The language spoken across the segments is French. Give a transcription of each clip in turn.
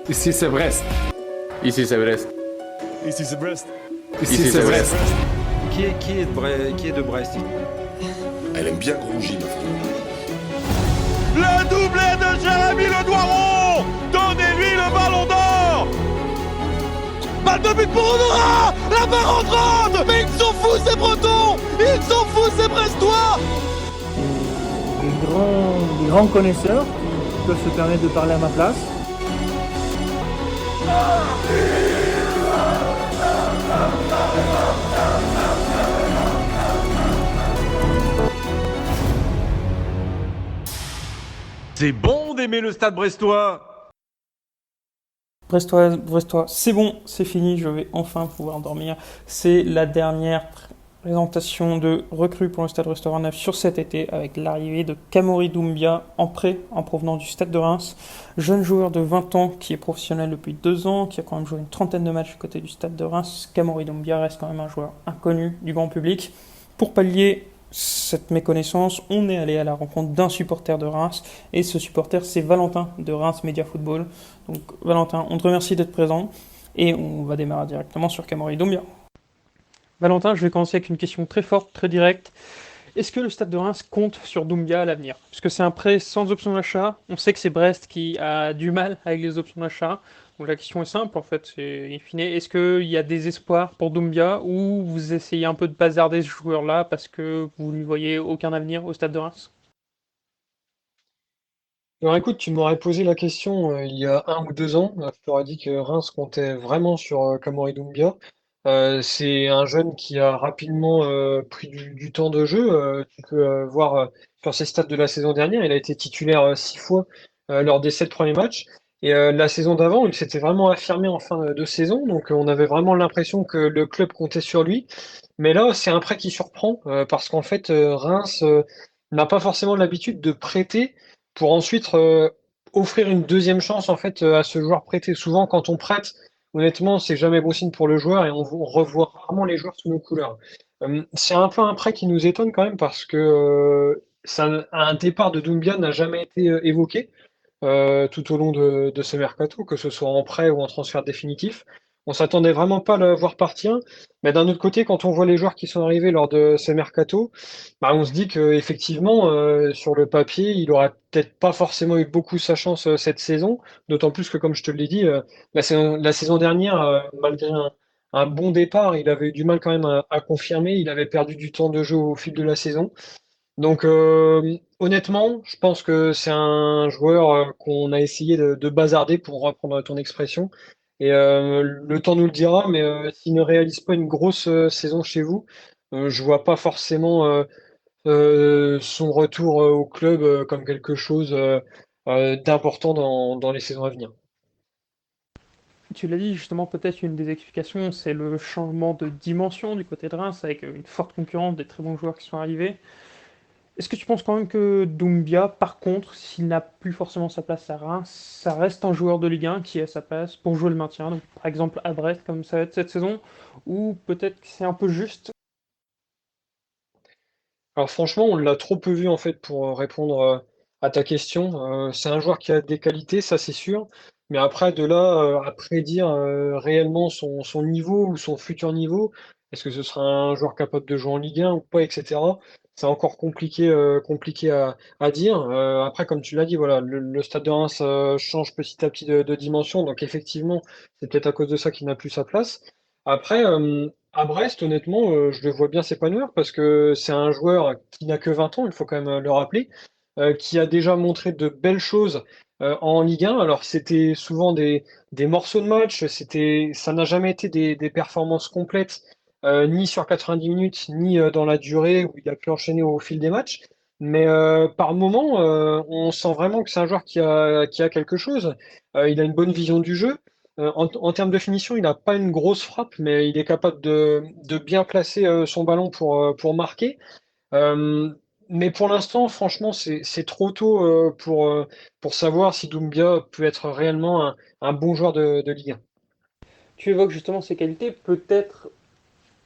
Ici c'est Brest. Ici c'est Brest. Ici c'est Brest. Ici c'est Brest. Qui est de Brest? Elle aime bien Grongy, ma femme. Le doublé de Jérémy Le Doiron. Donnez-lui le ballon d'or. Balle de but pour Honora. La barre entrante. Mais ils s'en foutent ces Bretons. Ils s'en foutent ces Brestois. Des grands connaisseurs qui peuvent se permettre de parler à ma place. C'est bon d'aimer le stade brestois. Brestois, c'est bon, c'est fini, je vais enfin pouvoir dormir. C'est la dernière présentation de recrues pour le Stade Restaurant Neuf sur cet été avec l'arrivée de Kamori Doumbia en prêt en provenance du Stade de Reims. Jeune joueur de 20 ans qui est professionnel depuis 2 ans, qui a quand même joué une trentaine de matchs du côté du Stade de Reims. Kamori Doumbia reste quand même un joueur inconnu du grand public. Pour pallier cette méconnaissance, on est allé à la rencontre d'un supporter de Reims et ce supporter c'est Valentin de Reims Media Football. Donc Valentin, on te remercie d'être présent et on va démarrer directement sur Kamori Doumbia. Valentin, je vais commencer avec une question très forte, très directe. Est-ce que le Stade de Reims compte sur Doumbia à l'avenir? Parce que c'est un prêt sans option d'achat. On sait que c'est Brest qui a du mal avec les options d'achat. Donc la question est simple en fait, c'est in fine, est-ce qu'il y a des espoirs pour Doumbia ou vous essayez un peu de bazarder ce joueur-là parce que vous ne lui voyez aucun avenir au Stade de Reims? Alors écoute, tu m'aurais posé la question il y a 1 ou 2 ans. Je t'aurais dit que Reims comptait vraiment sur Kamori Doumbia. C'est un jeune qui a rapidement pris du temps de jeu. Tu peux voir sur ses stats de la saison dernière, il a été titulaire 6 fois lors des 7 premiers matchs. Et la saison d'avant, il s'était vraiment affirmé en fin de saison. Donc on avait vraiment l'impression que le club comptait sur lui. Mais là, c'est un prêt qui surprend parce qu'en fait, Reims n'a pas forcément l'habitude de prêter pour ensuite offrir une deuxième chance en fait à ce joueur prêté. Souvent, quand on prête, honnêtement, c'est jamais bon signe pour le joueur et on revoit rarement les joueurs sous nos couleurs. C'est un peu un prêt qui nous étonne quand même parce que un départ de Doumbia n'a jamais été évoqué tout au long de ce mercato, que ce soit en prêt ou en transfert définitif. On s'attendait vraiment pas à le voir partir, mais d'un autre côté, quand on voit les joueurs qui sont arrivés lors de ce mercato, bah, on se dit que effectivement, sur le papier, il aura peut-être pas forcément eu beaucoup sa chance cette saison, d'autant plus que, comme je te l'ai dit, la saison dernière, malgré un bon départ, il avait eu du mal quand même à confirmer, il avait perdu du temps de jeu au fil de la saison. Donc honnêtement, je pense que c'est un joueur qu'on a essayé de bazarder pour reprendre ton expression. Et le temps nous le dira, mais s'il ne réalise pas une grosse saison chez vous, je vois pas forcément son retour au club comme quelque chose d'important dans les saisons à venir. Tu l'as dit justement, peut-être une des explications, c'est le changement de dimension du côté de Reims avec une forte concurrence, des très bons joueurs qui sont arrivés. Est-ce que tu penses quand même que Doumbia, par contre, s'il n'a plus forcément sa place à Reims, ça reste un joueur de Ligue 1 qui a sa place pour jouer le maintien, donc par exemple à Brest, comme ça va être cette saison, ou peut-être que c'est un peu juste? Alors franchement, on l'a trop peu vu en fait pour répondre à ta question. C'est un joueur qui a des qualités, ça c'est sûr. Mais après, de là à prédire réellement son niveau ou son futur niveau, est-ce que ce sera un joueur capable de jouer en Ligue 1 ou pas, etc. C'est encore compliqué à dire. Après, comme tu l'as dit, voilà, le Stade de Reims change petit à petit de dimension. Donc effectivement, c'est peut-être à cause de ça qu'il n'a plus sa place. Après, à Brest, honnêtement, je le vois bien s'épanouir parce que c'est un joueur qui n'a que 20 ans, il faut quand même le rappeler, qui a déjà montré de belles choses en Ligue 1. Alors, c'était souvent des morceaux de match, ça n'a jamais été des performances complètes, ni sur 90 minutes, ni dans la durée où il a pu enchaîner au fil des matchs. Mais par moment, on sent vraiment que c'est un joueur qui a quelque chose. Il a une bonne vision du jeu. En termes de finition, il n'a pas une grosse frappe, mais il est capable de bien placer son ballon pour marquer. Euh, mais pour l'instant, franchement, c'est trop tôt pour savoir si Doumbia peut être réellement un bon joueur de Ligue 1. Tu évoques justement ses qualités, peut-être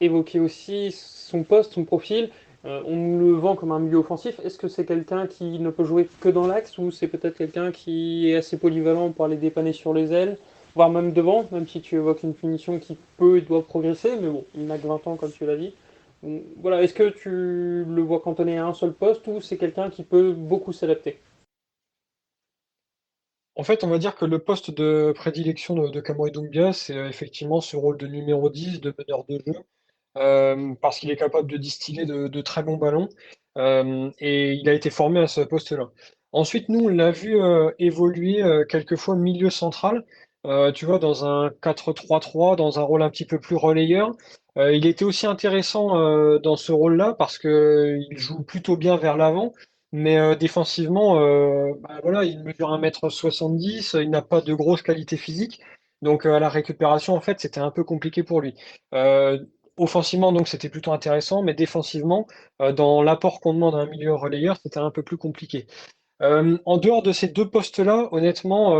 évoquer aussi son poste, son profil. On nous le vend comme un milieu offensif. Est-ce que c'est quelqu'un qui ne peut jouer que dans l'axe ou c'est peut-être quelqu'un qui est assez polyvalent pour aller dépanner sur les ailes? voire même devant, même si tu évoques une finition qui peut et doit progresser, mais bon, il n'a que 20 ans comme tu l'as dit. Donc, voilà, est-ce que tu le vois cantonné à un seul poste ou c'est quelqu'un qui peut beaucoup s'adapter? En fait, on va dire que le poste de prédilection de Kamori Doumbia, c'est effectivement ce rôle de numéro 10, de meneur de jeu, parce qu'il est capable de distiller de très bons ballons, et il a été formé à ce poste-là. Ensuite, nous, on l'a vu évoluer quelquefois milieu central, tu vois, dans un 4-3-3, dans un rôle un petit peu plus relayeur. Il était aussi intéressant dans ce rôle-là parce qu'il joue plutôt bien vers l'avant, mais défensivement, bah, voilà, il mesure 1,70 m, il n'a pas de grosse qualité physique, donc à la récupération, en fait, c'était un peu compliqué pour lui. Euh, Offensivement, donc c'était plutôt intéressant, mais défensivement, dans l'apport qu'on demande à un milieu relayeur, c'était un peu plus compliqué. En dehors de ces 2 postes-là, honnêtement,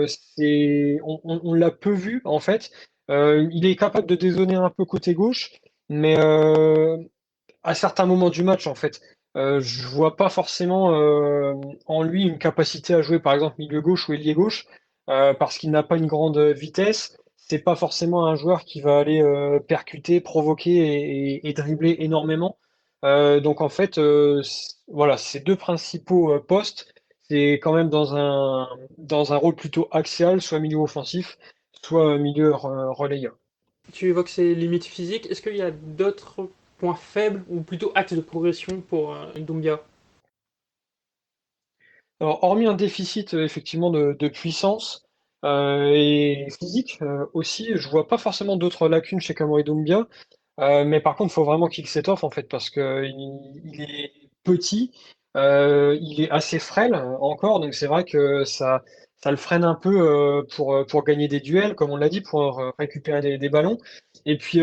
c'est on l'a peu vu, en fait. Il est capable de dézonner un peu côté gauche, mais à certains moments du match, en fait, je vois pas forcément, en lui une capacité à jouer, par exemple, milieu gauche ou ailier gauche, parce qu'il n'a pas une grande vitesse. C'est pas forcément un joueur qui va aller percuter, provoquer et dribbler énormément. Donc en fait, voilà, ces 2 principaux postes, c'est quand même dans un rôle plutôt axial, soit milieu offensif, soit milieu relayeur. Tu évoques ses limites physiques, est-ce qu'il y a d'autres points faibles ou plutôt axes de progression pour Doumbia? Alors, hormis un déficit effectivement de puissance et physique aussi, je vois pas forcément d'autres lacunes chez Kamori Doumbia. Mais par contre, il faut vraiment qu'il s'étoffe en fait parce que il est petit, il est assez frêle encore, donc c'est vrai que ça le freine un peu pour gagner des duels, comme on l'a dit, pour récupérer des ballons. Et puis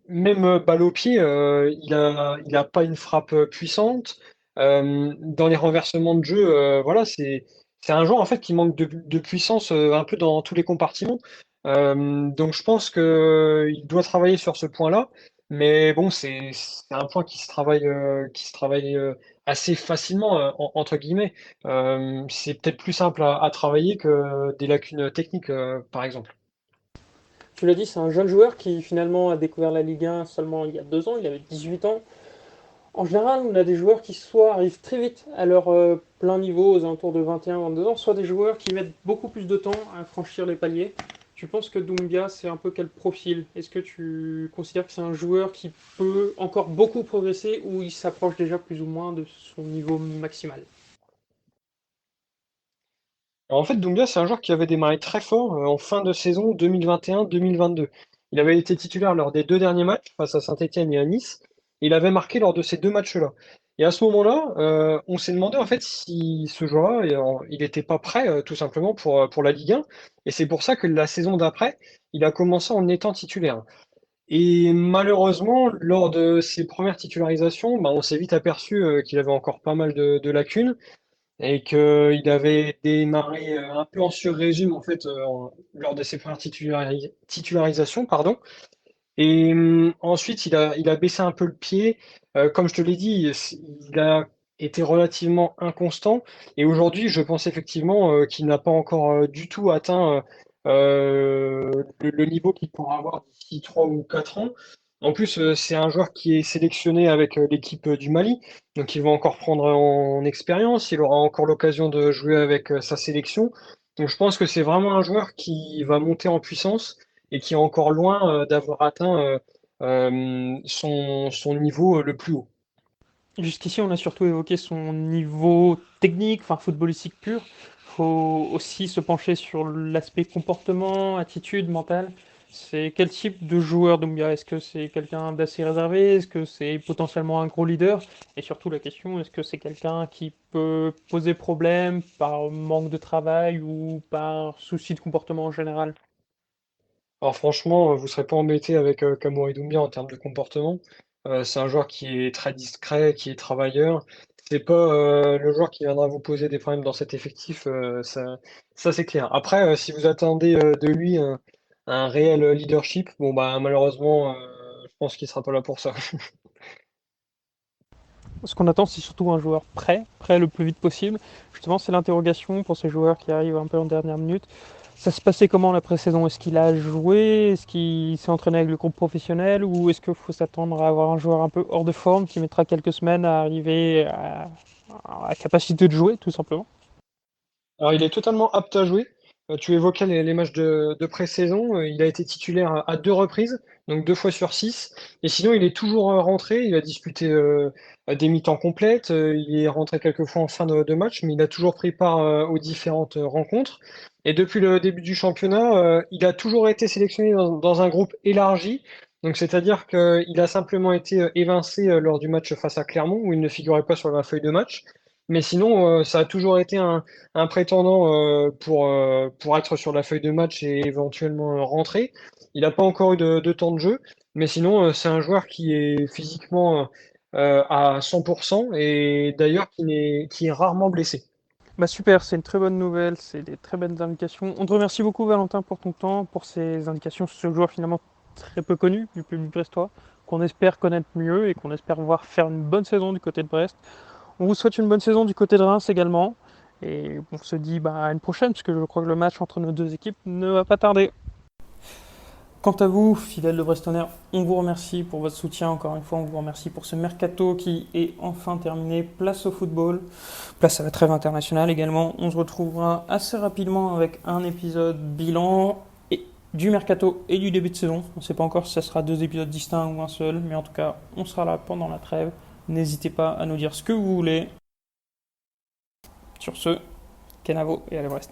même balle au pied, il a pas une frappe puissante. Dans les renversements de jeu, voilà, c'est un joueur en fait qui manque de puissance un peu dans tous les compartiments. Donc je pense que il doit travailler sur ce point-là. Mais bon, c'est un point qui se travaille assez facilement, entre guillemets. C'est peut-être plus simple à travailler que des lacunes techniques, par exemple. Tu l'as dit, c'est un jeune joueur qui finalement a découvert la Ligue 1 seulement il y a 2 ans, il avait 18 ans. En général, on a des joueurs qui soit arrivent très vite à leur plein niveau, aux alentours de 21-22 ans, soit des joueurs qui mettent beaucoup plus de temps à franchir les paliers. Tu penses que Doumbia, c'est un peu quel profil? Est-ce que tu considères que c'est un joueur qui peut encore beaucoup progresser ou il s'approche déjà plus ou moins de son niveau maximal? Alors, en fait, Doumbia, c'est un joueur qui avait démarré très fort en fin de saison 2021-2022. Il avait été titulaire lors des 2 derniers matchs face à Saint-Étienne et à Nice. Il avait marqué lors de ces 2 matchs-là. Et à ce moment-là, on s'est demandé en fait si ce joueur-là, il n'était pas prêt tout simplement pour la Ligue 1. Et c'est pour ça que la saison d'après, il a commencé en étant titulaire. Et malheureusement, lors de ses premières titularisations, bah, on s'est vite aperçu qu'il avait encore pas mal de lacunes et qu'il avait démarré un peu en sur-régime en fait lors de ses premières titularisations, pardon. Et ensuite, il a baissé un peu le pied. Comme je te l'ai dit, il a été relativement inconstant. Et aujourd'hui, je pense effectivement qu'il n'a pas encore du tout atteint le niveau qu'il pourra avoir d'ici 3 ou 4 ans. En plus, c'est un joueur qui est sélectionné avec l'équipe du Mali. Donc, il va encore prendre en expérience. Il aura encore l'occasion de jouer avec sa sélection. Donc, je pense que c'est vraiment un joueur qui va monter en puissance et qui est encore loin d'avoir atteint son niveau le plus haut. Jusqu'ici, on a surtout évoqué son niveau technique, enfin footballistique pur. Il faut aussi se pencher sur l'aspect comportement, attitude, mental. C'est quel type de joueur Doumbia? Est-ce que c'est quelqu'un d'assez réservé? Est-ce que c'est potentiellement un gros leader? Et surtout la question, est-ce que c'est quelqu'un qui peut poser problème par manque de travail ou par souci de comportement en général? Alors franchement, vous serez pas embêté avec Kamori Doumbia en termes de comportement. C'est un joueur qui est très discret, qui est travailleur. C'est pas le joueur qui viendra vous poser des problèmes dans cet effectif, ça c'est clair. Après, si vous attendez de lui un réel leadership, bon bah malheureusement, je pense qu'il sera pas là pour ça. Ce qu'on attend, c'est surtout un joueur prêt le plus vite possible. Justement, c'est l'interrogation pour ces joueurs qui arrivent un peu en dernière minute. Ça se passait comment la pré-saison? Est-ce qu'il a joué? Est-ce qu'il s'est entraîné avec le groupe professionnel? Ou est-ce qu'il faut s'attendre à avoir un joueur un peu hors de forme qui mettra quelques semaines à arriver à la capacité de jouer, tout simplement? Alors, il est totalement apte à jouer. Tu évoquais les matchs de pré-saison. Il a été titulaire à 2 reprises, donc 2 fois sur 6. Et sinon, il est toujours rentré. Il a disputé des mi-temps complètes. Il est rentré quelques fois en fin de match, mais il a toujours pris part aux différentes rencontres. Et depuis le début du championnat, il a toujours été sélectionné dans un groupe élargi. Donc, c'est-à-dire qu'il a simplement été évincé lors du match face à Clermont, où il ne figurait pas sur la feuille de match. Mais sinon, ça a toujours été un prétendant pour être sur la feuille de match et éventuellement rentrer. Il n'a pas encore eu de temps de jeu, mais sinon, c'est un joueur qui est physiquement à 100% et d'ailleurs qui est rarement blessé. Bah super, c'est une très bonne nouvelle, c'est des très bonnes indications. On te remercie beaucoup Valentin pour ton temps, pour ces indications sur ce joueur finalement très peu connu du public brestois, qu'on espère connaître mieux et qu'on espère voir faire une bonne saison du côté de Brest. On vous souhaite une bonne saison du côté de Reims également. Et on se dit à une prochaine, parce que je crois que le match entre nos deux équipes ne va pas tarder. Quant à vous, fidèles de Brestonner, on vous remercie pour votre soutien. Encore une fois, on vous remercie pour ce mercato qui est enfin terminé. Place au football, place à la trêve internationale également. On se retrouvera assez rapidement avec un épisode bilan du mercato et du début de saison. On ne sait pas encore si ça sera 2 épisodes distincts ou un seul, mais en tout cas, on sera là pendant la trêve. N'hésitez pas à nous dire ce que vous voulez. Sur ce, Kenavo et allez Brest.